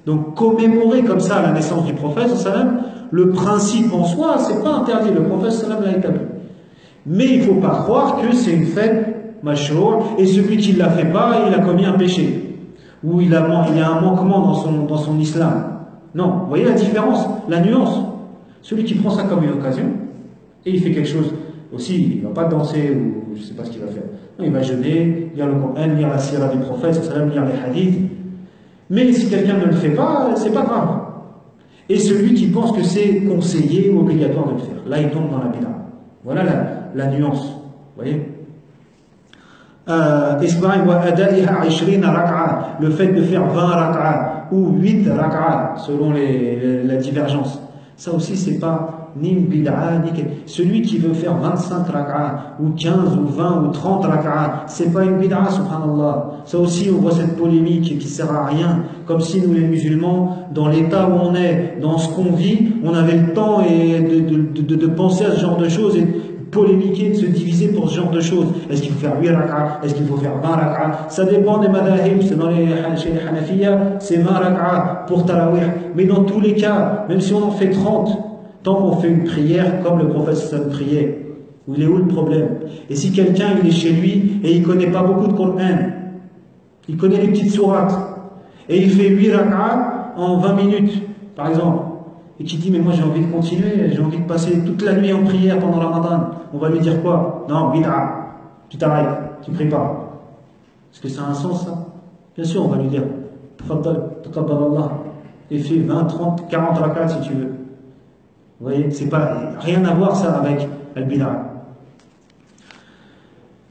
Donc commémorer comme ça la naissance du prophète, le principe en soi, c'est pas interdit. Le prophète l'a établi. Mais il ne faut pas croire que c'est une fête mashrour et celui qui ne la fait pas, il a commis un péché. Ou il y a un manquement dans son islam. Non, vous voyez la différence, la nuance. Celui qui prend ça comme une occasion et il fait quelque chose aussi, il ne va pas danser ou je ne sais pas ce qu'il va faire. Non, il va jeûner, lire le Coran, lire la sira du prophète, lire les hadiths. Mais si quelqu'un ne le fait pas, c'est pas grave. Et celui qui pense que c'est conseillé ou obligatoire de le faire, là il tombe dans la bid'a. Voilà la nuance. Vous voyez? Le fait de faire 20 rak'a ou 8 rak'a selon la divergence. Ça aussi, c'est pas ni une bid'a, ni celui qui veut faire 25 rak'a, ou 15, ou 20, ou 30 rak'a, c'est pas une bid'a, subhanallah. Ça aussi, on voit cette polémique qui sert à rien. Comme si nous, les musulmans, dans l'état où on est, dans ce qu'on vit, on avait le temps de penser à ce genre de choses et polémiquer, de se diviser pour ce genre de choses. Est-ce qu'il faut faire 8 rak'a? Est-ce qu'il faut faire 20 rak'a? Ça dépend des madahib. C'est chez les Hanafiya, c'est 20 rak'a pour tarawih. Mais dans tous les cas, même si on en fait 30, tant qu'on fait une prière comme le prophète sallallahu priait, où il est où le problème? Et si quelqu'un il est chez lui et il connaît pas beaucoup de Coran, il connaît les petites sourates, et il fait 8 rak'a en 20 minutes, par exemple, et qui dit mais moi j'ai envie de continuer, j'ai envie de passer toute la nuit en prière pendant la Ramadan, on va lui dire quoi? Non, bid'a, tu t'arrêtes, tu pries pas. Est-ce que ça a un sens ça? Bien sûr, on va lui dire tafaddal, taqabbalallah, et fais 20, 30, 40 rak'at si tu veux. Vous voyez, c'est pas rien à voir ça avec al-bid'a.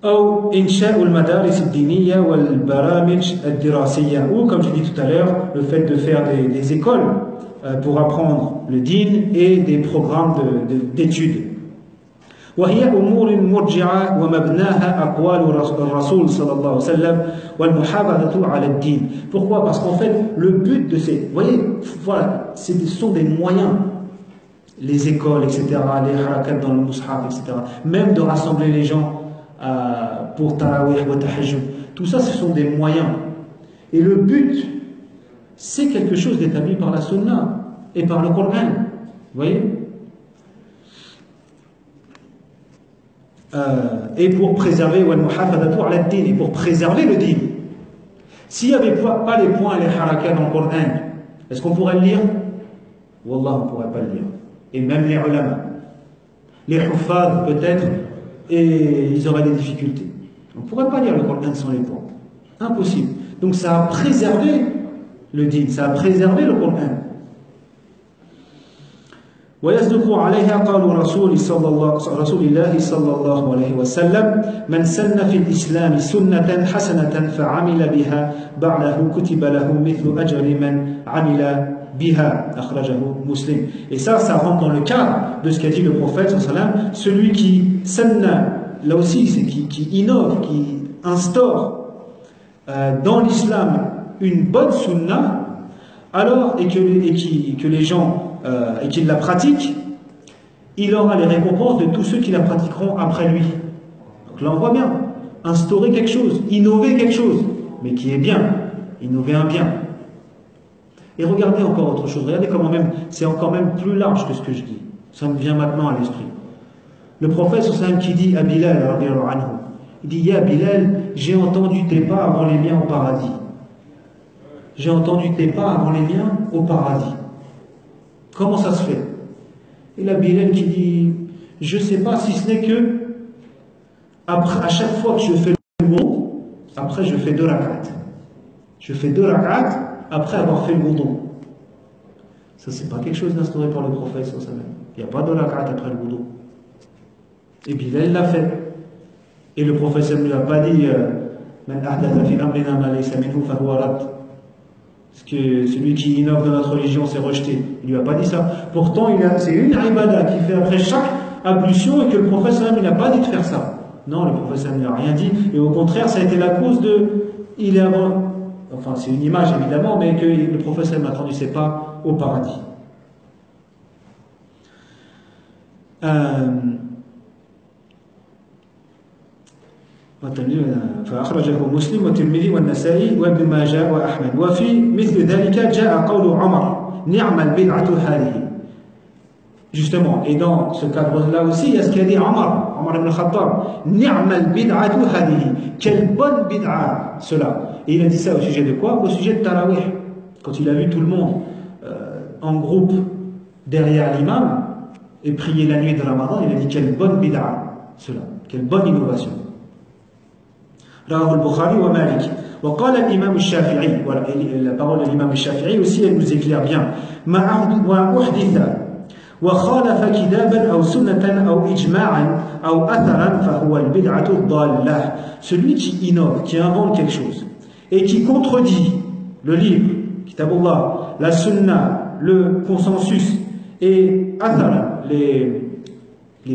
Ou insha'u al-madaris ad-diniyya wal-baramij ad-dirasiyya, ou comme j'ai dit tout à l'heure, le fait de faire des écoles pour apprendre le din et des programmes d'études. وهي أمور مرجعة ومبناها أقوال الرسول صلى الله عليه وسلم والمحافظة على الدين. Pourquoi? Parce qu'en fait, le but de ces... Vous voyez, voilà, ce sont des moyens. Les écoles, etc., les harakat dans le mushaf, etc., même de rassembler les gens pour tarawih ou tahajjud. Tout ça, ce sont des moyens. Et le but, c'est quelque chose d'établi par la sunna et par le Coran. Vous voyez? Et pour préserver et pour préserver le din. S'il n'y avait pas les points et les harakat dans le Coran, est-ce qu'on pourrait le lire? Wallah, on ne pourrait pas le lire. Et même les ulama. les huffaz peut-être, et ils auraient des difficultés. On ne pourrait pas lire le Coran sans les points. Impossible. Donc ça a préservé le din, ça a préservé le Coran. ويصدق عليها قال رسول الله صلى الله عليه وسلم من سن في الإسلام سنة حسنة فعمل بها بعده كتب له مثل أجر من عمل بها أخرجه مسلم. Et ça rentre dans le cadre de ce qu'a dit le prophète sallallahu alayhi wa sallam, celui qui sanna, là aussi c'est qui innove, qui instaure dans l'islam une bonne sunna, alors et que les gens et qu'il la pratique, il aura les récompenses de tous ceux qui la pratiqueront après lui. Donc là on voit bien, instaurer quelque chose, innover quelque chose, mais qui est bien, innover un bien. Et regardez encore autre chose, regardez comment même, c'est encore même plus large que ce que je dis. Ça me vient maintenant à l'esprit. Le prophète sallam qui dit à Bilal, il dit, Ya Bilal, j'ai entendu tes pas avant les miens au paradis. J'ai entendu tes pas avant les miens au paradis. Comment ça se fait? Et là, Bilal qui dit, je ne sais pas si ce n'est que, après, à chaque fois que je fais le wudu, après je fais 2 rak'at. Je fais 2 rak'at après avoir fait le wudu. Ça, c'est pas quelque chose d'instauré par le prophète sallallahu alayhi wa sallam. Il n'y a pas de rak'at après le wudu. Et Bilal l'a fait. Et le prophète sallallahu alayhi wa sallam ne lui a pas dit, Man ahdatha fi amrina ma laysa minhu fa huwa rad. Parce que celui qui innove dans notre religion, c'est rejeté. Il ne lui a pas dit ça. Pourtant, c'est une ibada qu'il fait après chaque ablution et que le prophète sallam, il n'a pas dit de faire ça. Non, le prophète sallam n'a rien dit. Et au contraire, ça a été la cause de... Il est avant... Enfin, c'est une image évidemment, mais que le prophète sallam n'attendait ses pas au paradis. فأخرجه مسلم والترمذي والنسائي وابن ماجه وأحمد وفي مثل ذلك جاء قول عمر نعم البدعة هذه. Justement, et dans ce cadre-là aussi, il y a ce qu'a dit Omar ibn al-Khattab, ni'ma al-bid'atu hadihi, quelle bonne bid'a cela. Et il a dit ça au sujet de quoi? Au sujet de Tarawih. Quand il a vu tout le monde en groupe derrière l'imam et prier la nuit de Ramadan, il a dit quelle bonne bid'a cela, quelle bonne innovation. رواه البخاري ومالك وقال الإمام الشافعي, voilà, la parole de l'imam Shafi'i aussi elle nous éclaire bien, ما أحدث وخالف كتابا أو سنة أو إجماعا أو أثرا فهو البدعة الضالة. Celui qui innove, qui invente quelque chose et qui contredit le livre, Kitabullah, la sunna, le consensus et athara, les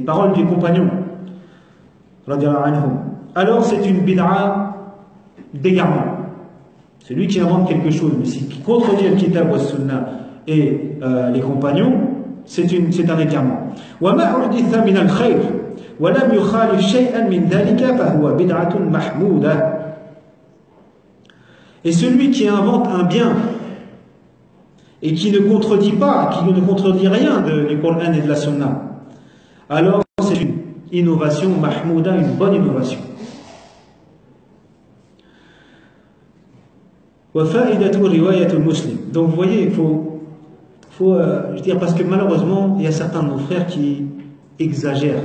paroles des compagnons, radiyallahu anhum, alors c'est une bid'a d'égarement. C'est lui qui invente quelque chose, mais qui contredit le kitab wa sunna et les compagnons, c'est un égarement. وَمَا أُحْدِثَ مِنَ الْخَيْرِ وَلَمْ يُخَالِفْ شَيْئًا مِنْ ذَلِكَ فَهُوَ بِدْعَةٌ مَحْمُودَةٌ. Et celui qui invente un bien et qui ne contredit pas, qui ne contredit rien du Coran et de la sunna, alors c'est une innovation mahmouda, une bonne innovation. Donc vous voyez, il faut je veux dire, parce que malheureusement il y a certains de nos frères qui exagèrent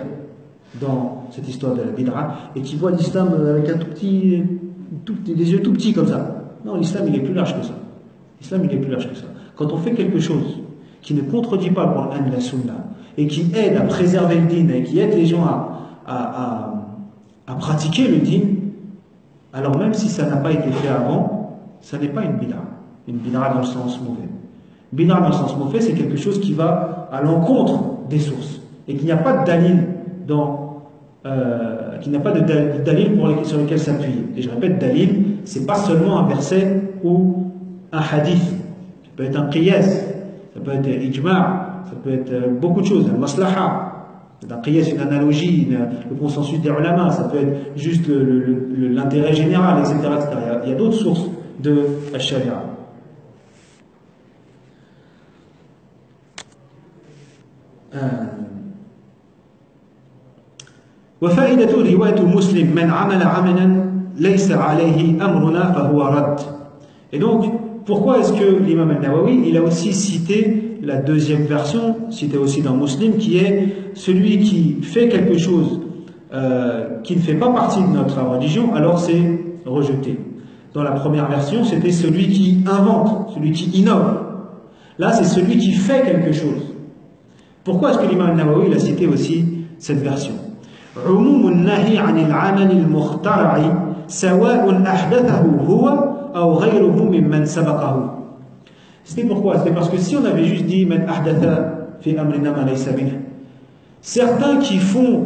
dans cette histoire de la bid'a et qui voient l'islam avec un des yeux tout petits comme ça. Non, l'islam il est plus large que ça. L'islam il est plus large que ça. Quand on fait quelque chose qui ne contredit pas le Coran et la sunna et qui aide à préserver le din et qui aide les gens à pratiquer le din, alors même si ça n'a pas été fait avant, ça n'est pas une bid'a dans le sens mauvais. Bid'a dans le sens mauvais, c'est quelque chose qui va à l'encontre des sources et qu'il n'y a pas de dalil sur lequel s'appuyer. Et je répète, dalil, c'est pas seulement un verset ou un hadith. Ça peut être un qiyas, ça peut être ijma', ça peut être beaucoup de choses, un maslaha. C'est un qiyas, une analogie, le consensus des ulama, ça peut être juste l'intérêt général, etc., etc. Il y a d'autres sources de la sharia. وفائدة رواية مسلم من عمل عملا ليس عليه أمرنا فهو رد. Et donc, Pourquoi est-ce que l'imam al-Nawawi, il a aussi cité la deuxième version, citée aussi dans Muslim, qui est celui qui fait quelque chose qui ne fait pas partie de notre religion, alors c'est rejeté. Dans la première version, c'était celui qui invente, celui qui innove. Là, c'est celui qui fait quelque chose. Pourquoi est-ce que l'imam al-Nawawi, il a cité aussi cette version? عموم النهي عن العمل المخترع سواء أحدثه هو أو غيره ممن سبقه. C'était pourquoi? C'était parce que si on avait juste dit من أحدث في أمرنا ما ليس منه, certains qui font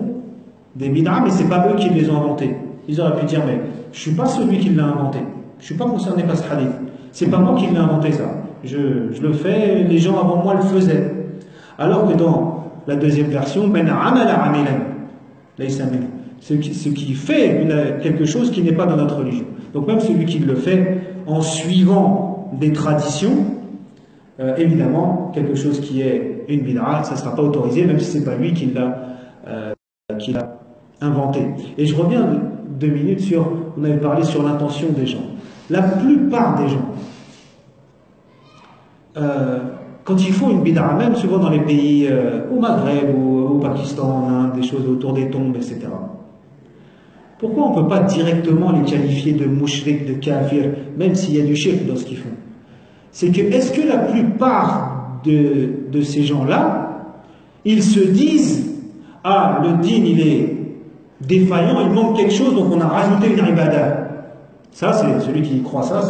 des bid'ah, mais c'est pas eux qui les ont inventés. Ils auraient pu dire, mais je suis pas celui qui l'a inventé, je suis pas concerné par ce hadith, c'est pas moi qui l'ai inventé ça, je le fais, les gens avant moi le faisaient. Alors que dans la deuxième version, ben amala amilan laysa minhu, ce qui fait quelque chose qui n'est pas dans notre religion. Donc même celui qui le fait en suivant des traditions, évidemment quelque chose qui est une bid'a, ça ne sera pas autorisé, même si c'est pas lui qui l'a inventé. Et je reviens 2 minutes sur, on avait parlé sur l'intention des gens. La plupart des gens, quand ils font une bid'a, même souvent dans les pays au Maghreb ou au Pakistan, en Inde, des choses autour des tombes, etc. Pourquoi on ne peut pas directement les qualifier de mushrik, de kafir, même s'il y a du shirk dans ce qu'ils font? C'est que, est-ce que la plupart de ces gens-là, ils se disent, ah, le din, il est défaillant, il manque quelque chose, donc on a rajouté une ibadah. Ça, c'est celui qui croit ça,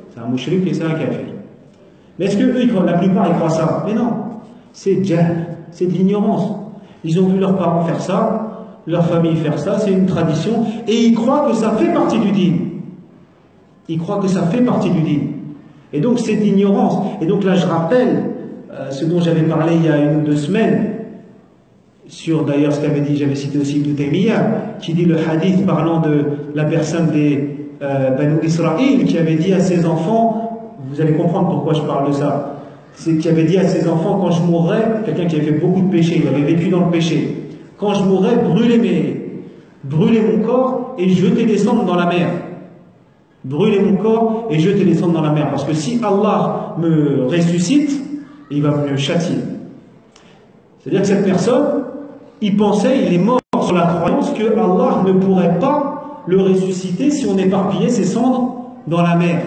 c'est un mushrik et c'est un kafir. Mais est-ce que eux, la plupart, ils croient ça? Mais non, c'est jahl, c'est de l'ignorance. Ils ont vu leurs parents faire ça, leur famille faire ça, c'est une tradition, et ils croient que ça fait partie du din. Ils croient que ça fait partie du din. Et donc c'est de l'ignorance. Et donc là, je rappelle ce dont j'avais parlé il y a 1 ou 2 semaines, sur d'ailleurs ce qu'avait dit, j'avais cité aussi Ibn Taymiyyah, qui dit le hadith parlant de la personne des Banu Israël, qui avait dit à ses enfants, vous allez comprendre pourquoi je parle de ça, c'est qu'il avait dit à ses enfants, quand je mourrai, quelqu'un qui avait fait beaucoup de péchés, il avait vécu dans le péché, quand je mourrai, brûlez mon corps et jetez les cendres dans la mer. Brûlez mon corps et jetez les cendres dans la mer. Parce que si Allah me ressuscite, il va me châtier. C'est-à-dire que cette personne, il est mort sur la croyance que Allah ne pourrait pas le ressusciter si on éparpillait ses cendres dans la mer.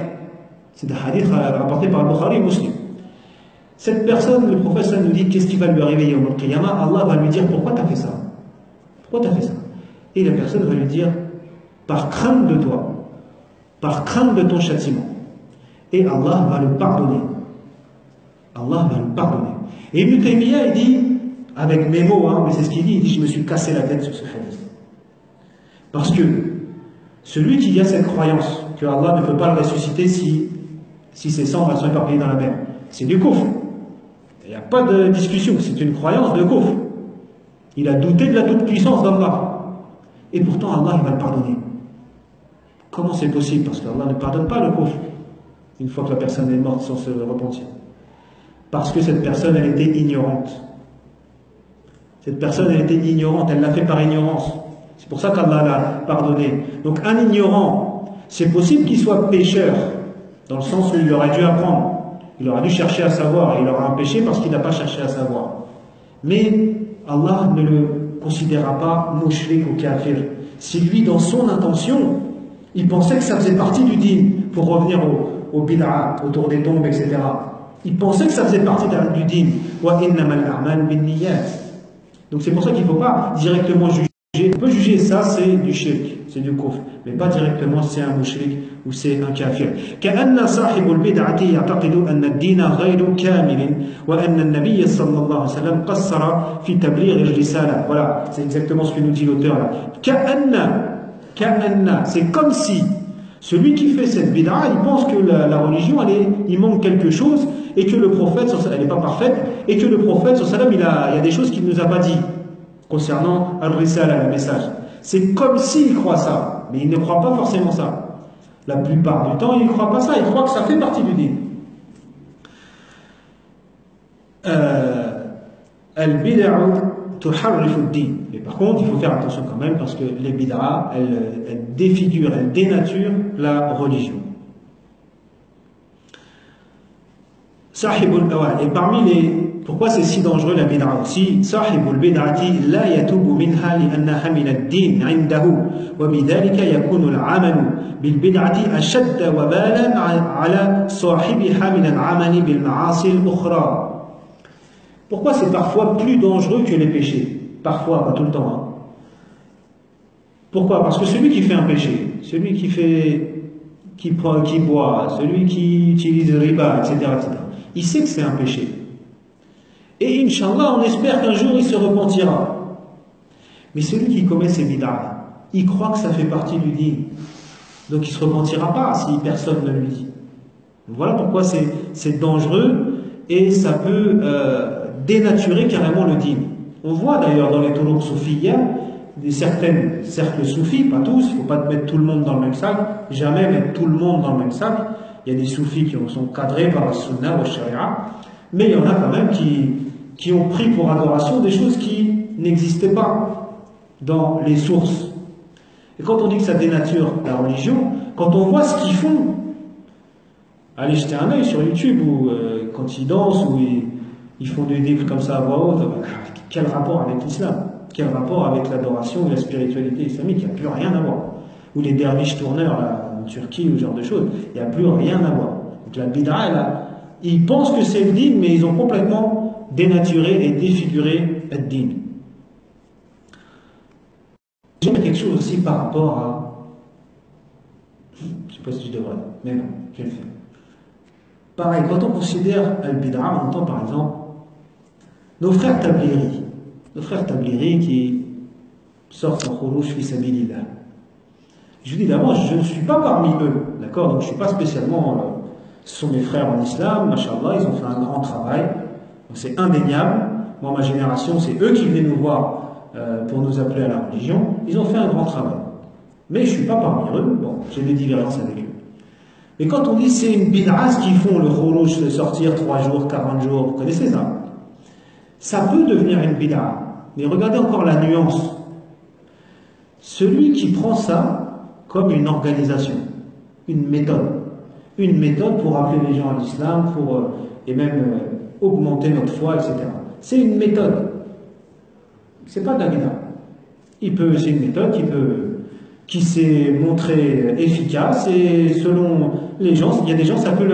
C'est un hadith rapporté par Bukhari et Muslim. Cette personne, le prophète nous dit qu'est-ce qui va lui arriver au Qiyamah. Allah va lui dire pourquoi tu as fait ça? Pourquoi tu as fait ça? Et la personne va lui dire par crainte de toi, par crainte de ton châtiment. Et Allah va le pardonner. Allah va le pardonner. Et Ibn Taymiyyah, il dit, avec mes mots, mais c'est ce qu'il dit, il dit, je me suis cassé la tête sur ce hadith. Parce que celui qui a cette croyance que Allah ne peut pas le ressusciter si ses cendres sont éparpillées dans la mer, c'est du kufr. Il n'y a pas de discussion, c'est une croyance de kufr. Il a douté de la toute-puissance d'Allah. Et pourtant Allah, il va le pardonner. Comment c'est possible? Parce qu'Allah ne pardonne pas le kufr une fois que la personne est morte sans se repentir. Parce que cette personne, elle était ignorante. Cette personne, elle était ignorante, elle l'a fait par ignorance. C'est pour ça qu'Allah l'a pardonné. Donc un ignorant, c'est possible qu'il soit pécheur, dans le sens où il aurait dû apprendre. Il aurait dû chercher à savoir, et il aura un péché parce qu'il n'a pas cherché à savoir. Mais Allah ne le considérera pas mushrik ou kafir. Si lui, dans son intention, il pensait que ça faisait partie du din, pour revenir au bid'a, autour des tombes, etc. Il pensait que ça faisait partie du din. Wa innamal a'mal binniyat. Donc c'est pour ça qu'il ne faut pas directement juger. On peut juger ça, c'est du shirk, c'est du kufr, mais pas directement c'est un mushrik ou c'est un kafir. كأن صاحب البدعة يعتقد أن الدين غير كامل وأن النبي صلى الله عليه وسلم قصر في تبليغ الرسالة. Voilà, c'est exactement ce que nous dit l'auteur là. كأن, c'est comme si celui qui fait cette bid'a, il pense que la religion, il manque quelque chose et que le prophète, elle n'est pas parfaite, et que le prophète, il y a des choses qu'il ne nous a pas dit concernant al-risala, le message. C'est comme s'il croit ça, mais il ne croit pas forcément ça. La plupart du temps, il ne croit pas ça, il croit que ça fait partie du din. Al-bid'ah tuharrifu ad-din. Mais par contre, il faut faire attention quand même parce que les bid'ah, elles défigurent, elles dénaturent la religion. Sahibul awal. Et parmi les... Pourquoi c'est si dangereux la bid'a aussi? Sahibul bid'ati la yatubu minha li'annaha min ad-din 'indahu wa bidhalika yakunu al-'amalu bil bid'ati ashadda wa balan 'ala sahibiha min al-'amali bil ma'asi al-ukhra. Pourquoi c'est parfois plus dangereux que les péchés? Parfois, pas tout le temps. Hein. Pourquoi? Parce que celui qui fait un péché, celui qui boit, celui qui utilise le riba, etc., il sait que c'est un péché. Et Inch'Allah, on espère qu'un jour il se repentira. Mais celui qui commet ces bid'ah, il croit que ça fait partie du din. Donc il ne se repentira pas si personne ne lui dit. Voilà pourquoi c'est dangereux et ça peut dénaturer carrément le din. On voit d'ailleurs dans les turuq soufiyya, certains cercles soufis, pas tous, il ne faut pas mettre tout le monde dans le même sac, jamais mettre tout le monde dans le même sac. Il y a des soufis qui sont cadrés par la sunna ou la sharia, mais il y en a quand même qui ont pris pour adoration des choses qui n'existaient pas dans les sources. Et quand on dit que ça dénature la religion, quand on voit ce qu'ils font, allez jeter un œil sur YouTube, ou quand ils dansent, ou ils font des livres comme ça à voix haute, quel rapport avec l'islam? Quel rapport avec l'adoration et la spiritualité islamique? Il n'y a plus rien à voir. Ou les derviches tourneurs là, en Turquie, ou ce genre de choses, il n'y a plus rien à voir. Donc la bid'a, ils pensent que c'est le din, mais ils ont complètement dénaturé et défiguré le din. J'ai quelque chose aussi par rapport à... Je ne sais pas si je devrais, mais non, je vais le faire. Pareil, quand on considère al-bid'a, on entend par exemple nos frères Tabliri qui sortent en khuruj fi sabilillah. Je vous dis d'abord, je ne suis pas parmi eux, d'accord? Donc je ne suis pas spécialement... ce sont mes frères en islam, mashallah, ils ont fait un grand travail. Donc c'est indéniable. Moi, ma génération, c'est eux qui venaient nous voir pour nous appeler à la religion. Ils ont fait un grand travail. Mais je ne suis pas parmi eux. Bon, j'ai des divergences avec eux. Mais quand on dit c'est une bid'a ce qu'ils font, le khuruj, de sortir 3 jours, 40 jours, vous connaissez ça? Ça peut devenir une bid'a. Mais regardez encore la nuance. Celui qui prend ça comme une organisation, une méthode pour appeler les gens à l'islam, et même augmenter notre foi, etc. C'est une méthode. C'est pas de la bid'a. C'est une méthode qui s'est montrée efficace, et selon les gens, il y a des gens, ça peut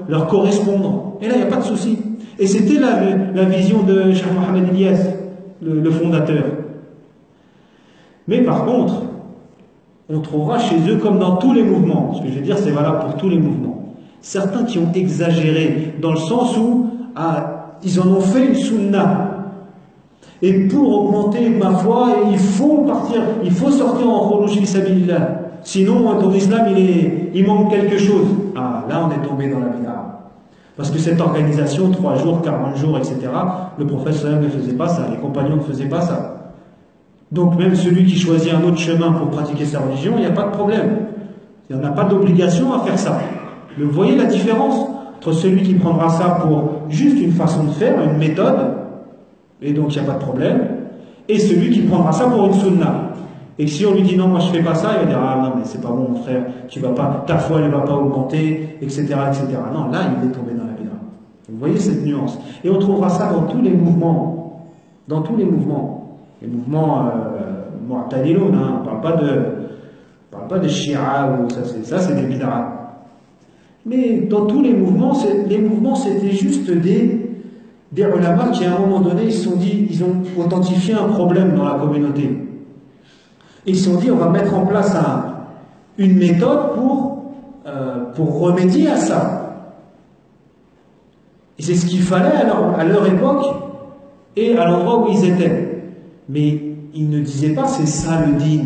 leur correspondre. Et là, il n'y a pas de souci. Et c'était la vision de Cheikh Mohamed Ilyas, le fondateur. Mais par contre, on trouvera chez eux, comme dans tous les mouvements, ce que je veux dire, c'est valable pour tous les mouvements, certains qui ont exagéré, dans le sens où ils en ont fait une sunna. Et pour augmenter ma foi, il faut sortir en khuruj fi sabilillah. Sinon, ton islam, il manque quelque chose. Ah, là, on est tombé dans la bid'a. Parce que cette organisation, 3 jours, 40 jours, etc., le prophète sallallahu alayhi wa sallam ne faisait pas ça, les compagnons ne faisaient pas ça. Donc même celui qui choisit un autre chemin pour pratiquer sa religion, il n'y a pas de problème. Il n'y en a pas d'obligation à faire ça. Mais vous voyez la différence entre celui qui prendra ça pour juste une façon de faire, une méthode, et donc il n'y a pas de problème, et celui qui prendra ça pour une sunna. Et si on lui dit non, moi je fais pas ça, il va dire ah non mais c'est pas bon mon frère, tu vas pas, ta foi ne va pas augmenter, etc., etc. Non, là il est tombé dans la bid'a. Vous voyez cette nuance. Et on trouvera ça dans tous les mouvements. Dans tous les mouvements. Les mouvements mu'tadiloun, hein, on parle pas de Shia, ou ça c'est des bid'a. Mais dans tous les mouvements c'était juste des ulama qui à un moment donné ils ont authentifié un problème dans la communauté. Ils se sont dit on va mettre en place une méthode pour remédier à ça. Et c'est ce qu'il fallait à leur époque et à l'endroit où ils étaient. Mais ils ne disaient pas c'est ça le din.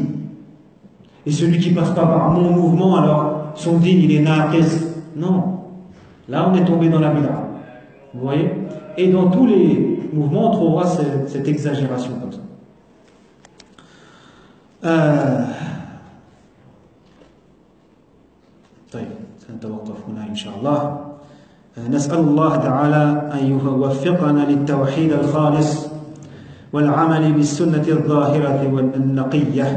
Et celui qui passe pas par mon mouvement, alors son din il est naqis. Non. Là on est tombé dans la bid'a. Vous voyez? Et dans tous les mouvements on trouvera cette exagération comme ça. طيب سنتوقف هنا إن شاء الله. نسأل الله تعالى أن يوفقنا للتوحيد الخالص والعمل بالسنة الظاهرة والنقية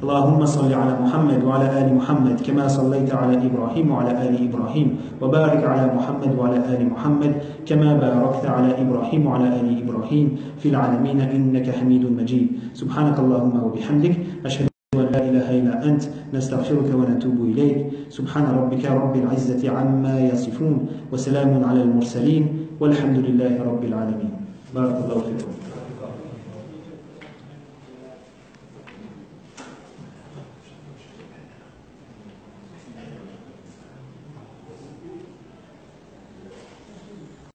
اللهم صل على محمد وعلى آل محمد كما صليت على إبراهيم وعلى آل إبراهيم وبارك على محمد وعلى آل محمد كما باركت على إبراهيم وعلى آل إبراهيم في العالمين إنك حميد مجيد سبحانك اللهم وبحمدك أشهد أن لا إله إلا أنت نستغفرك ونتوب إليك سبحان ربك رب العزة عما يصفون وسلام على المرسلين والحمد لله رب العالمين بارك الله فيكم